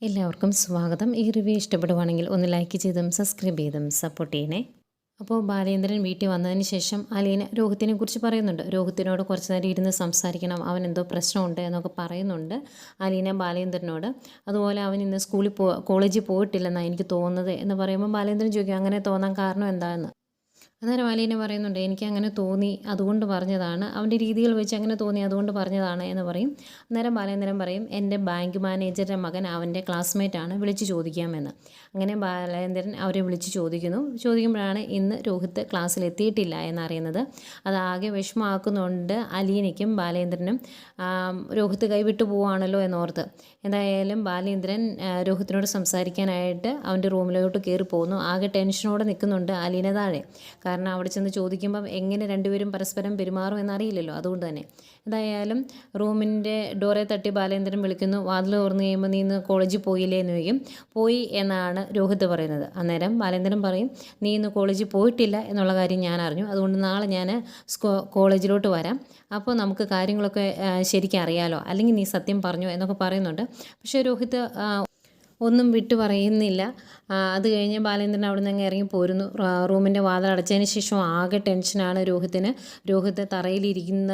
എല്ലാവർക്കും സ്വാഗതം. ഈ റിവ്യൂ ഇഷ്ടപ്പെടുവാണെങ്കിൽ ഒന്ന് ലൈക്ക് ചെയ്തും സബ്സ്ക്രൈബ് ചെയ്തും സപ്പോർട്ട് ചെയ്യണേ. അപ്പോൾ ബാലേന്ദ്രൻ വീട്ടിൽ വന്നതിന് ശേഷം അലീന രോഹിത്തിനെ കുറിച്ച് പറയുന്നുണ്ട്. രോഹിത്തിനോട് കുറച്ച് നേരം ഇരുന്ന് സംസാരിക്കണം, അവൻ എന്തോ പ്രശ്നമുണ്ട് എന്നൊക്കെ പറയുന്നുണ്ട് അലീന ബാലേന്ദ്രനോട്. അതുപോലെ അവൻ ഇന്ന് കോളേജിൽ പോയിട്ടില്ലെന്നാണ് എനിക്ക് തോന്നുന്നത് എന്ന് പറയുമ്പോൾ ബാലേന്ദ്രൻ ചോദിക്കും അങ്ങനെ തോന്നാൻ കാരണം എന്താണെന്ന്. അന്നേരം അലീന പറയുന്നുണ്ട് എനിക്ക് അങ്ങനെ തോന്നി അതുകൊണ്ട് പറഞ്ഞതാണ്, അവൻ്റെ രീതികൾ വെച്ച് അങ്ങനെ തോന്നി അതുകൊണ്ട് പറഞ്ഞതാണ് എന്ന് പറയും. അന്നേരം ബാലേന്ദ്രൻ പറയും എൻ്റെ ബാങ്ക് മാനേജറുടെ മകൻ അവൻ്റെ ക്ലാസ്മേറ്റാണ്, വിളിച്ച് ചോദിക്കാമെന്ന്. അങ്ങനെ ബാലേന്ദ്രൻ അവരെ വിളിച്ച് ചോദിക്കുമ്പോഴാണ് ഇന്ന് രോഹിത്ത് ക്ലാസ്സിലെത്തിയിട്ടില്ല എന്നറിയുന്നത്. അതാകെ വിഷമമാക്കുന്നുണ്ട് അലീനയ്ക്കും ബാലേന്ദ്രനും. രോഹിത്ത് കൈവിട്ടു പോവുകയാണല്ലോ എന്നോർത്ത്. എന്തായാലും ബാലേന്ദ്രൻ രോഹിത്തിനോട് സംസാരിക്കാനായിട്ട് അവൻ്റെ റൂമിലോട്ട് കയറി പോകുന്നു. ആകെ ടെൻഷനോടെ നിൽക്കുന്നുണ്ട് അലീന താഴെ. കാരണം അവിടെ ചെന്ന് ചോദിക്കുമ്പം എങ്ങനെ രണ്ടുപേരും പരസ്പരം പെരുമാറും എന്നറിയില്ലല്ലോ, അതുകൊണ്ട് തന്നെ. എന്തായാലും റൂമിൻ്റെ ഡോറെ തട്ടി ബാലേന്ദ്രൻ വിളിക്കുന്നു. വാതിൽ തുറന്ന് കഴിയുമ്പോൾ നീ ഇന്ന് കോളേജിൽ പോയില്ലേ എന്ന് ചോദിക്കും. പോയി എന്നാണ് രോഹിത്ത് പറയുന്നത്. അന്നേരം ബാലേന്ദ്രൻ പറയും നീ ഇന്ന് കോളേജിൽ പോയിട്ടില്ല എന്നുള്ള കാര്യം ഞാൻ അറിഞ്ഞു, അതുകൊണ്ട് നാളെ ഞാൻ കോളേജിലോട്ട് വരാം, അപ്പോൾ നമുക്ക് കാര്യങ്ങളൊക്കെ ശരിക്കും അറിയാലോ, അല്ലെങ്കിൽ നീ സത്യം പറഞ്ഞു എന്നൊക്കെ പറയുന്നുണ്ട്. പക്ഷേ രോഹിത്ത് ഒന്നും വിട്ടു പറയുന്നില്ല. അത് കഴിഞ്ഞ് ബാലേന്ദ്രൻ അവിടെ നിന്ന് ഇറങ്ങി പോരുന്നു. റൂമിൻ്റെ വാതിൽ അടച്ചതിന് ശേഷം ആകെ ടെൻഷനാണ് രോഹിത്തിന്. രോഹിത്ത് തറയിലിരിക്കുന്ന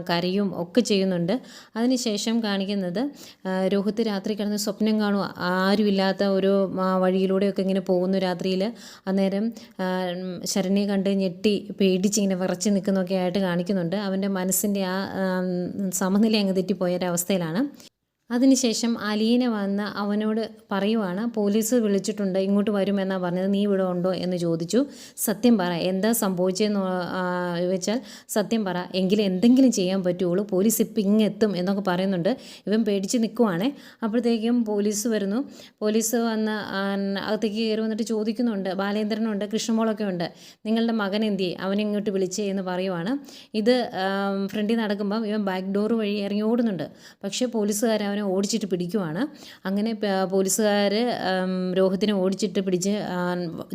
കരയും ഒക്കെ ചെയ്യുന്നുണ്ട്. അതിനുശേഷം കാണിക്കുന്നത് രോഹിത്ത് രാത്രി കിടന്ന് സ്വപ്നം കാണുക, ആരുമില്ലാത്ത ഒരു വഴിയിലൂടെയൊക്കെ ഇങ്ങനെ പോകുന്നു രാത്രിയിൽ. അന്നേരം ശരണ്യെ കണ്ട് ഞെട്ടി പേടിച്ചിങ്ങനെ വിറച്ച് നിൽക്കുന്നൊക്കെ ആയിട്ട് കാണിക്കുന്നുണ്ട്. അവൻ്റെ മനസ്സിൻ്റെ ആ സമനില അങ്ങ് തെറ്റിപ്പോയൊരവസ്ഥയിലാണ്. അതിനുശേഷം അലീന വന്ന് അവനോട് പറയുവാണ് പോലീസ് വിളിച്ചിട്ടുണ്ട്, ഇങ്ങോട്ട് വരുമെന്നാണ് പറഞ്ഞത്, നീ ഇവിടെ ഉണ്ടോ എന്ന് ചോദിച്ചു. സത്യം പറ, എന്താ സംഭവിച്ചതെന്ന് വെച്ചാൽ സത്യം പറ, എങ്കിലും എന്തെങ്കിലും ചെയ്യാൻ പറ്റുള്ളൂ, പോലീസ് ഇപ്പം ഇങ്ങെത്തും എന്നൊക്കെ പറയുന്നുണ്ട്. ഇവൻ പേടിച്ച് നിൽക്കുവാണേ. അപ്പോഴത്തേക്കും പോലീസ് വരുന്നു. പോലീസ് വന്ന് അകത്തേക്ക് കയറി വന്നിട്ട് ചോദിക്കുന്നുണ്ട്, ബാലേന്ദ്രനുണ്ട്, കൃഷ്ണമോളൊക്കെ ഉണ്ട്, നിങ്ങളുടെ മകൻ എന്തിയെ, അവനെ ഇങ്ങോട്ട് വിളിച്ചേ എന്ന് പറയുവാണ്. ഇത് ഫ്രണ്ടിൽ നടക്കുമ്പം ഇവൻ ബാക്ക് ഡോർ വഴി ഇറങ്ങി ഓടുന്നുണ്ട്. പക്ഷേ പോലീസുകാർ അവനെ ഓടിച്ചിട്ട് പിടിക്കുവാണ്. അങ്ങനെ പോലീസുകാർ രോഹിത്തിനെ ഓടിച്ചിട്ട് പിടിച്ച്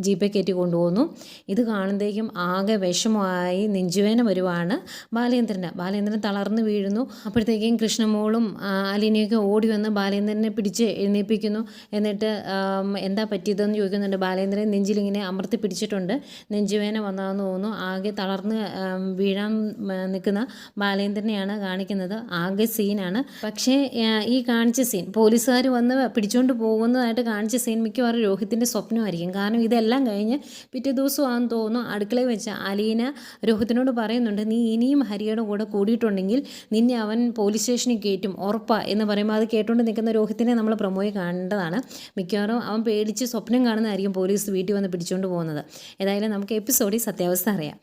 ജീപ്പേ കയറ്റി കൊണ്ടുപോകുന്നു. ഇത് കാണുമ്പോഴേക്കും ആകെ വിഷമമായി നെഞ്ചുവേന വരുവാണ് ബാലേന്ദ്രൻ തളർന്നു വീഴുന്നു. അപ്പോഴത്തേക്കും കൃഷ്ണമോളും അലീനയൊക്കെ ഓടി വന്ന് ബാലേന്ദ്രനെ പിടിച്ച് എഴുന്നേൽപ്പിക്കുന്നു. എന്നിട്ട് എന്താ പറ്റിയതെന്ന് ചോദിക്കുന്നുണ്ട്. ബാലേന്ദ്രൻ നെഞ്ചിലിങ്ങനെ അമർത്തി പിടിച്ചിട്ടുണ്ട്, നെഞ്ചുവേന വന്നതെന്ന് തോന്നുന്നു. ആകെ തളർന്ന് വീഴാൻ നിൽക്കുന്ന ബാലേന്ദ്രനെയാണ് കാണിക്കുന്നത്. ആകെ സീനാണ്. പക്ഷേ ഈ കാണിച്ച സീൻ പോലീസുകാർ വന്ന് പിടിച്ചുകൊണ്ട് പോകുന്നതായിട്ട് കാണിച്ച സീൻ മിക്കവാറും രോഹിത്തിൻ്റെ സ്വപ്നമായിരിക്കും. കാരണം ഇതെല്ലാം കഴിഞ്ഞ് പിറ്റേ ദിവസമാണെന്ന് തോന്നുന്നു അടുക്കളയിൽ വെച്ച് അലീന രോഹിത്തിനോട് പറയുന്നുണ്ട്, നീ ഇനിയും ഹരിയുടെ കൂടെ കൂടിയിട്ടുണ്ടെങ്കിൽ നിന്നെ അവൻ പോലീസ് സ്റ്റേഷനിൽ കയറ്റും ഉറപ്പാ എന്ന് പറയുമ്പോൾ അത് കേട്ടുകൊണ്ട് നിൽക്കുന്ന രോഹിത്തിനെ നമ്മൾ പ്രൊമോയിൽ കണ്ടതാണ്. മിക്കവാറും അവൻ പേടിച്ച് സ്വപ്നം കാണുന്നതായിരിക്കും പോലീസ് വീട്ടിൽ വന്ന് പിടിച്ചുകൊണ്ട് പോകുന്നത്. ഏതായാലും നമുക്ക് എപ്പിസോഡിൽ സത്യാവസ്ഥ അറിയാം.